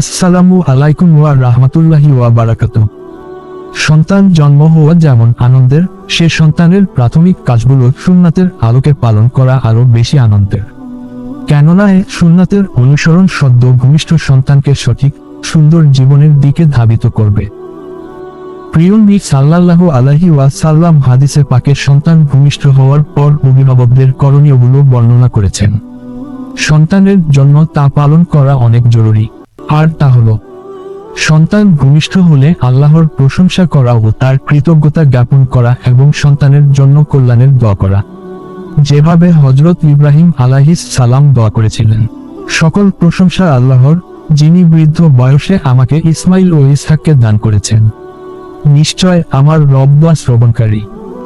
আসসালামু আলাইকুম ওয়া রাহমাতুল্লাহি ওয়া বারাকাতুহু। সন্তান জন্ম হওয়া যেমন আনন্দের, সে সন্তানের প্রাথমিক কাজগুলো সুন্নাতের আলোকে পালন করা আরো বেশি আনন্দের। কেননা এ সুন্নাতের অনুসরণ সদ্য ভূমিষ্ঠ সন্তানকে সঠিক, সুন্দর জীবনের দিকে ধাবিত করবে। প্রিয় নবী সাল্লাল্লাহু আলাইহি ওয়াসাল্লাম হাদিসে পাকে সন্তান ভূমিষ্ঠ হওয়ার পর অভিভাবকদের করণীয়গুলো বর্ণনা করেছেন। সন্তানের জন্য তা পালন করা অনেক জরুরি। আর তা হলো, সন্তান ভূমিষ্ঠ হলে আল্লাহর প্রশংসা করা ও তার কৃতজ্ঞতা জ্ঞাপন করা এবং সন্তানের জন্য কল্যাণের দোয়া করা, যেভাবে হযরত ইব্রাহিম আলাইহিস সালাম দোয়া করেছিলেন। সকল প্রশংসা আল্লাহর, যিনি বৃদ্ধ বয়সে আমাকে ইসমাইল ও ইসহাককে দান করেছেন। নিশ্চয় আমার রব দোয়া শ্রবণকারী।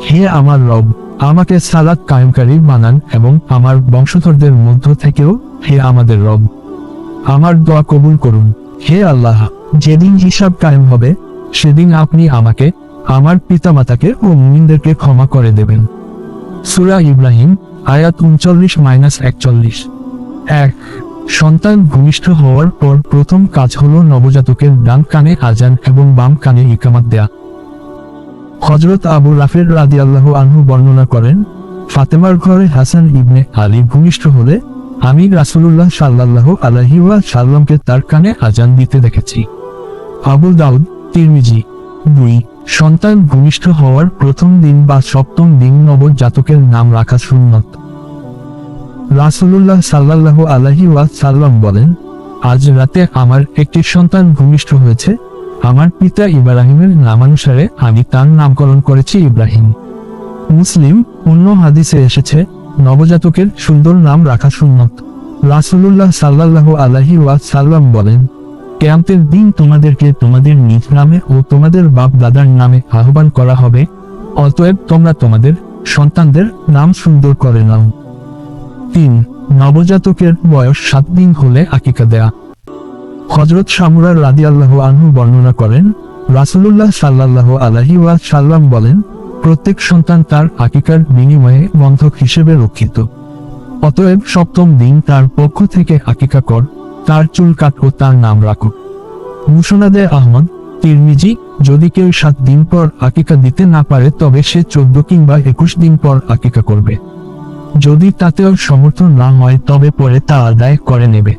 হে আমার রব, আমাকে সালাত কায়েমকারী বানান এবং আমার বংশধরদের মধ্য থেকেও, হে আমাদের রব, আমার দোয়া কবুল করুন। হে আল্লাহ, যেদিন হিসাব কায়েম হবে, সেদিন আপনি আমাকে, আমার পিতামাতাকে ও মুমিনদেরকে ক্ষমা করে দেবেন। সূরা ইব্রাহিম, আয়াত 39-41। 1. সন্তান ভূমিষ্ঠ হওয়ার পর প্রথম কাজ হলো নবজাতকের ডান কানে আজান এবং বাম কানে ইকামত দেয়া। হযরত আবু রাফের রাদিয়াল্লাহু আনহু বর্ণনা করেন, ফাতেমার ঘরে হাসান ইবনে আলী ভূমিষ্ঠ হলে আমি রাসূলুল্লাহ সাল্লাল্লাহু আলাইহি ওয়াসাল্লামকে তার কানে আজান দিতে দেখেছি। আবু দাউদ, তিরমিজি। 2. সন্তান ভূমিষ্ঠ হওয়ার প্রথম দিন বা সপ্তম দিন নবজাতকের নাম রাখা সুন্নত। রাসূলুল্লাহ সাল্লাল্লাহু আলাইহি ওয়াসাল্লাম বলেন, আজ রাতে আমার একটি সন্তান ভূমিষ্ঠ হয়েছে। আমার পিতা ইব্রাহিমের নামানুসারে আমি তার নামকরণ করেছি ইব্রাহিম। মুসলিম। অন্য হাদিসে এসেছে, নবজাতকের সুন্দর নাম রাখা সুন্নত। রাসূলুল্লাহ সাল্লাল্লাহু আলাইহি ওয়াসাল্লাম বলেন, কিয়ামতের দিন তোমাদেরকে তোমাদের নিজ নামে ও তোমাদের বাপ দাদার নামে আহ্বান করা হবে, অতএব তোমরা তোমাদের সন্তানদের নাম সুন্দর করে নাও। 3. নবজাতকের বয়স 7 দিন হলে আকিকা দেয়া। হযরত শামুরা রাদিয়াল্লাহু আনহু বর্ণনা করেন, রাসূলুল্লাহ সাল্লাল্লাহু আলাইহি ওয়াসাল্লাম বলেন, প্রত্যেক সন্তান তার আকিকার বিনিময়ে বন্ধক হিসেবে রক্ষিত। অতএব সপ্তম দিন তার পক্ষ থেকে আকিকা কর, তার চুল কাট ও তার নাম রাখো। মুসনাদে আহমদ, তিরমিজি। যদি কেউ 7 দিন পর আকিকা দিতে না পারে তবে সে 14 কিংবা 21 দিন পর আকিকা করবে। যদি তাতেও সমর্থন না হয় তবে পরে তা আদায় করে নেবে।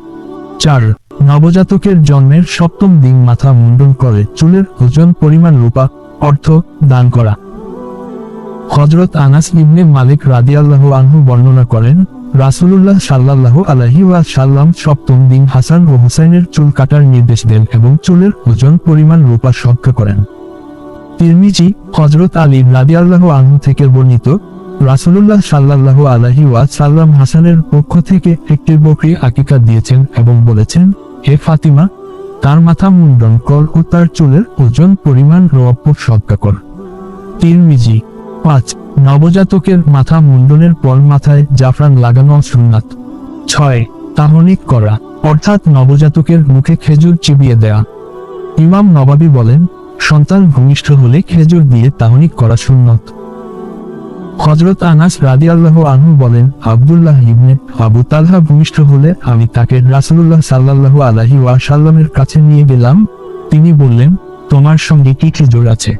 4. নবজাতকের জন্মের সপ্তম দিন মাথা মুন্ডন করে চুলের ওজন পরিমাণ রূপা, অর্থ দান করা। হযরত আনাস ইবনে মালিক রাদিয়াল্লাহু আনহু বর্ণনা করেন, রাসূলুল্লাহ সাল্লাল্লাহু আলাইহি ওয়াসাল্লাম সপ্তম দিন হাসান ও হুসাইনের চুল কাটার নির্দেশ দেন এবং চুলের ওজন পরিমাণ রূপা সদকা করেন। তিরমিজি। হযরত আলী রাদিয়াল্লাহু আনহু থেকে বর্ণিত, রাসূলুল্লাহ সাল্লাল্লাহু আলাইহি ওয়াসাল্লাম হাসানের পক্ষ থেকে একটি বকরি আকিকা দিয়েছেন এবং বলেছেন, হে ফাতিমা, তার মাথা মুন্ডন কর ও তার চুলের ওজন পরিমাণ রূপ সদকা কর। তিরমিজি। 5. নবজাতকের মাথা মুন্ডনের পর মাথায় জাফরান লাগানো সুন্নাত। 6. তাহনিক করা, অর্থাৎ নবজাতকের মুখে খেজুর চিবিয়ে দেয়া। ইমাম নবাবী বলেন, সন্তান ভূমিষ্ঠ হলে খেজুর দিয়ে তাহনিক করা সুন্নত। হযরত আনাস রাদিয়াল্লাহু আনহু বলেন, আব্দুল্লাহ ইবনে আবু তালহা ভূমিষ্ঠ হলে আমি তাকে রাসূলুল্লাহ সাল্লাল্লাহু আলাইহি ওয়াসাল্লামের কাছে নিয়ে গেলাম। তিনি বললেন, তোমার সঙ্গে কি খেজুর আছে?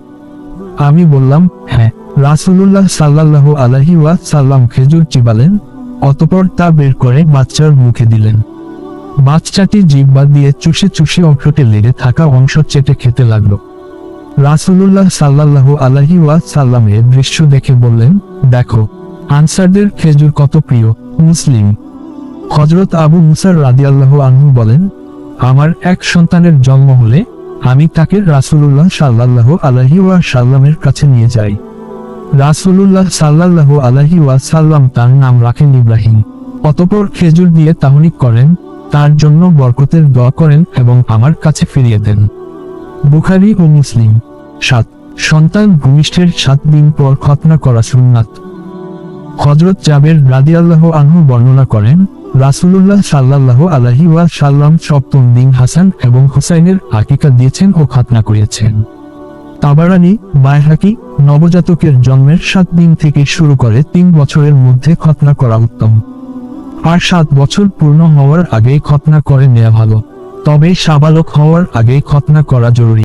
আমি বললাম, হ্যাঁ। রাসূলুল্লাহ সাল্লাল্লাহু আলাইহি ওয়াসাল্লাম খেজুর চিবালেন, অতঃপর তা বের করে বাচ্চার মুখে দিলেন। বাচ্চাটি জিহ্বা দিয়ে চুষে চুষে অঠোটে লেগে থাকা অংশ চেটে খেতে লাগলো। রাসূলুল্লাহ সাল্লাল্লাহু আলাইহি ওয়াসাল্লাম এর দৃশ্য দেখে বললেন, দেখো, আনসারদের খেজুর কত প্রিয়। মুসলিম। হযরত আবু মুসা রাদিয়াল্লাহু আনহু বলেন, আমার এক সন্তানের জন্ম হলে আমি তাকে রাসূলুল্লাহ সাল্লাল্লাহু আলাইহি ওয়াসাল্লামের কাছে নিয়ে যাই। রাসূলুল্লাহ সাল্লাল্লাহু আলাইহি ওয়াসাল্লাম তার নাম রাখেন ইব্রাহিম। অতঃপর খেজুর দিয়ে তাহনিক করেন, তার জন্য বরকতের দোয়া করেন এবং আমার কাছে ফিরিয়ে দেন। বুখারী ও মুসলিম। 7. সন্তান ভূমিষ্ঠের 7 দিন পর খতনা করা সুন্নাত। হযরত জাবের রাদিয়াল্লাহু আনহু বর্ণনা করেন, রাসূলুল্লাহ সাল্লাল্লাহু আলাইহি ওয়াসাল্লাম সপ্তম দিন হাসান এবং হুসাইনের আকিকা দিয়েছেন ও খতনা করিয়েছেন। তাবারানী, বাইহাকি। নবজাতকের জন্মের 7 দিন থেকে শুরু করে 3 বছরের মধ্যে খতনা করা উত্তম। আর 7 বছর পূর্ণ হওয়ার আগেই খতনা করে নেওয়া ভালো। তবে সাবালক হওয়ার আগেই খতনা করা জরুরি।